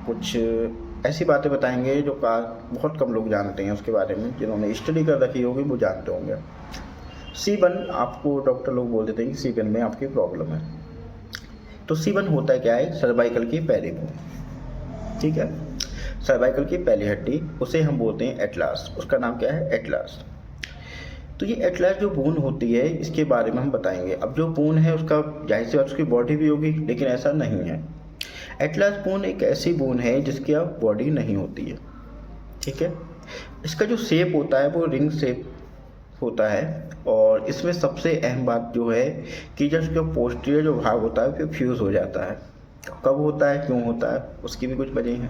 कुछ ऐसी बातें बताएंगे जो बहुत कम लोग जानते हैं उसके बारे में, जिन्होंने स्टडी कर रखी होगी वो जानते होंगे। C1 आपको डॉक्टर लोग बोल देते हैं कि C1 में आपकी प्रॉब्लम है। तो C1 होता है क्या है, सर्वाइकल की पहली बोन, ठीक है, सर्वाइकल की पहली हड्डी, उसे हम बोलते हैं एटलास। उसका नाम क्या है, एटलास। तो ये एटलास जो बोन होती है इसके बारे में हम बताएंगे। अब जो बोन है उसका जाहिर सी बात उसकी बॉडी भी होगी, लेकिन ऐसा नहीं है। एटलास बोन एक ऐसी बोन है जिसकी अब बॉडी नहीं होती है, ठीक है। इसका जो शेप होता है वो रिंग शेप होता है, और इसमें सबसे अहम बात जो है कि जब उसका पोस्टीरियर जो भाग होता है वो फ्यूज़ हो जाता है। कब होता है, क्यों होता है, उसकी भी कुछ वजह है,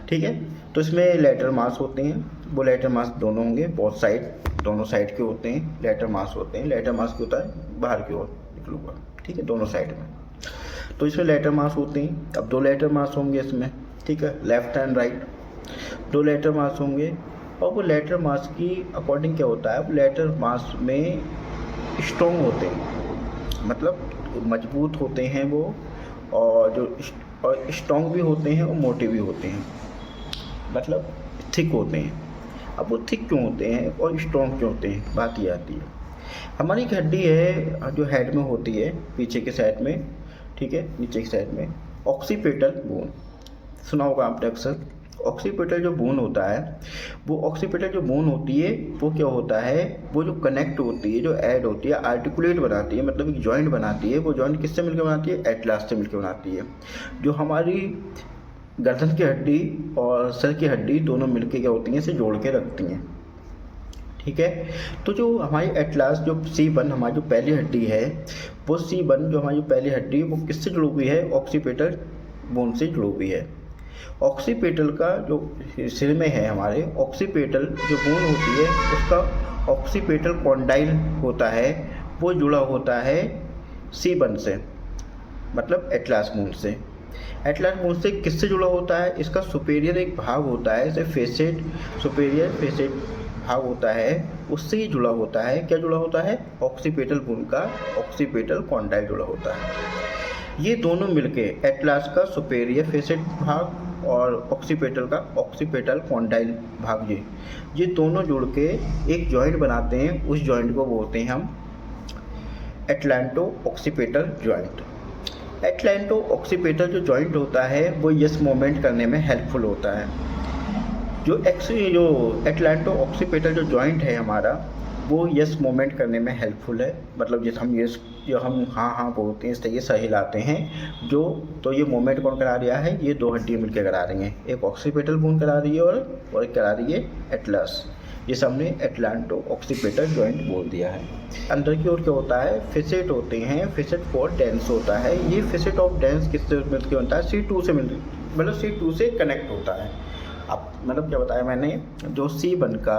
ठीक है। तो इसमें लेटरल मास होते हैं, वो लेटरल मास दोनों होंगे, बोथ साइड, दोनों साइड के होते हैं लेटरल मास होते हैं। लेटरल मास क्या होता है, बाहर की ओर निकलूंगा, ठीक है, दोनों साइड में। तो इसमें लेटरल मास होते हैं। अब दो लेटरल मास होंगे इसमें, ठीक है, लेफ्ट एंड राइट, दो लेटरल मास होंगे। और वो लेटरल मास की अकॉर्डिंग क्या होता है, वो लेटरल मास में स्ट्रॉन्ग होते हैं, मतलब मजबूत होते हैं वो, और स्ट्रॉन्ग भी होते हैं और मोटे भी होते हैं, मतलब थिक होते हैं। अब वो थिक क्यों होते हैं और स्ट्रॉन्ग क्यों होते हैं, बात ये आती है। हमारी एक हड्डी है जो हेड में होती है, पीछे के साइड में, ठीक है, नीचे की साइड में, ऑक्सीपिटल बोन, सुना होगा आपने अक्सर। ऑक्सीपिटल जो बोन होता है, वो ऑक्सीपिटल जो बोन होती है वो क्या होता है, वो जो कनेक्ट होती है, जो ऐड होती है, आर्टिकुलेट बनाती है, मतलब एक जॉइंट बनाती है। वो जॉइंट किससे मिलकर बनाती है, एटलास से मिलकर बनाती है। जो हमारी गर्दन की हड्डी और सर की हड्डी दोनों मिलकर क्या होती हैं, इसे जोड़ के रखती हैं, ठीक है। तो जो हमारी एटलास जो C1 हमारी जो पहली हड्डी है, वो C1 जो हमारी पहली हड्डी वो किससे जुड़ी हुई है, ऑक्सीपिटल बोन से जुड़ी हुई है। ऑक्सीपिटल का जो सिर में है हमारे, ऑक्सीपिटल जो बोन होती है उसका ऑक्सीपिटल कॉन्डाइल होता है, वो जुड़ा होता है C1 से, मतलब एटलास बोन से। एटलास बोन से किससे जुड़ा होता है, इसका सुपेरियर एक भाग होता है, इसे फेसेट, सुपेरियर फेसेट भाग होता है, उससे ही जुड़ा होता है। क्या जुड़ा होता है, ऑक्सीपिटल बोन का ऑक्सीपिटल कॉन्डाइल जुड़ा होता है। ये दोनों मिलके एटलास का सुपेरियर फेसेट भाग और ऑक्सीपिटल का ऑक्सीपिटल कॉन्डाइल भाग, ये दोनों जुड़ के एक जॉइंट बनाते हैं। उस जॉइंट को बोलते हैं हम atlanto occipital joint. Atlanto occipital जो जॉइंट होता है वो यस मूवमेंट करने में हेल्पफुल होता है। जो एटलांटो ऑक्सीपिटल जो जॉइंट है हमारा, वो यस मूवमेंट करने में हेल्पफुल है, मतलब जैसे हम यस, जो हम हाँ हाँ बोलते हैं इससे ये सही लाते हैं जो, तो ये मूवमेंट कौन करा रहा है, ये दो हड्डियाँ मिलकर करा रही हैं, एक ऑक्सीपिटल बोन करा रही है और एक करा रही है एटलास। ये हमने एटलांटो ऑक्सीपिटल जॉइंट बोल दिया है। अंदर की ओर क्या होता है, फेसेट होते हैं, फेसेट फॉर डेंस होता है। ये फेसेट ऑफ डेंस किससे मिलकर बनता है, C2 से मतलब C2 से कनेक्ट होता है। अब मतलब क्या बताया मैंने, जो C1 का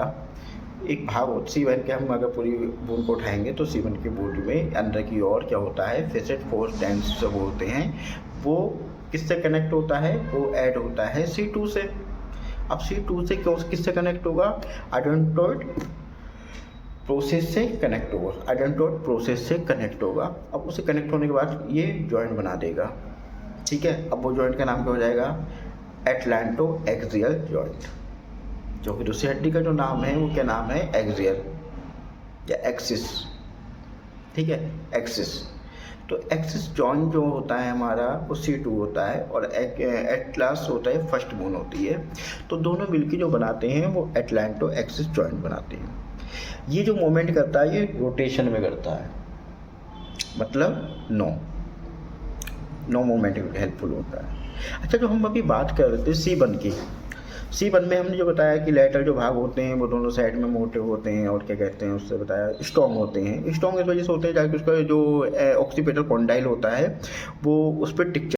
एक भाग होता है, C1 के हम अगर पूरी बोन को उठाएंगे तो C1 की बॉडी में अंदर की ओर क्या होता है, फेसेट फोर्स डेंस से बोलते हैं, वो किससे कनेक्ट होता है, वो ऐड होता है C2 से। अब C2 से क्यों किससे कनेक्ट होगा, आइडेंटोइड प्रोसेस से कनेक्ट होगा, आइडेंटोइड प्रोसेस से कनेक्ट होगा। अब उसे कनेक्ट होने के बाद ये जॉइंट बना देगा, ठीक है। अब वो जॉइंट का नाम क्या हो जाएगा, एटलांटो एक्सियल जॉइंट। जो कि दूसरी हड्डी का जो नाम है वो क्या नाम है, एक्सियल या एक्सिस, ठीक है, एक्सिस। तो एक्सिस जॉइंट जो होता है हमारा वो C2 होता है, और एटलास होता है फर्स्ट बोन होती है। तो दोनों मिलकर जो बनाते हैं वो एटलांटो एक्सिस जॉइंट बनाते हैं। ये जो मूवमेंट करता है ये रोटेशन में करता है, मतलब नो मूवमेंट हेल्पफुल होता है। अच्छा, जो हम अभी बात कर रहे थे C1 की, C1 में हमने जो बताया कि लेटर जो भाग होते हैं वो दोनों साइड में मोटे होते हैं, और क्या कहते हैं उससे बताया, स्ट्रॉन्ग होते हैं। स्ट्रॉन्ग इस वजह से होते हैं ताकि उसका जो ऑक्सीपिटल कॉन्डाइल होता है वो उस पर टिक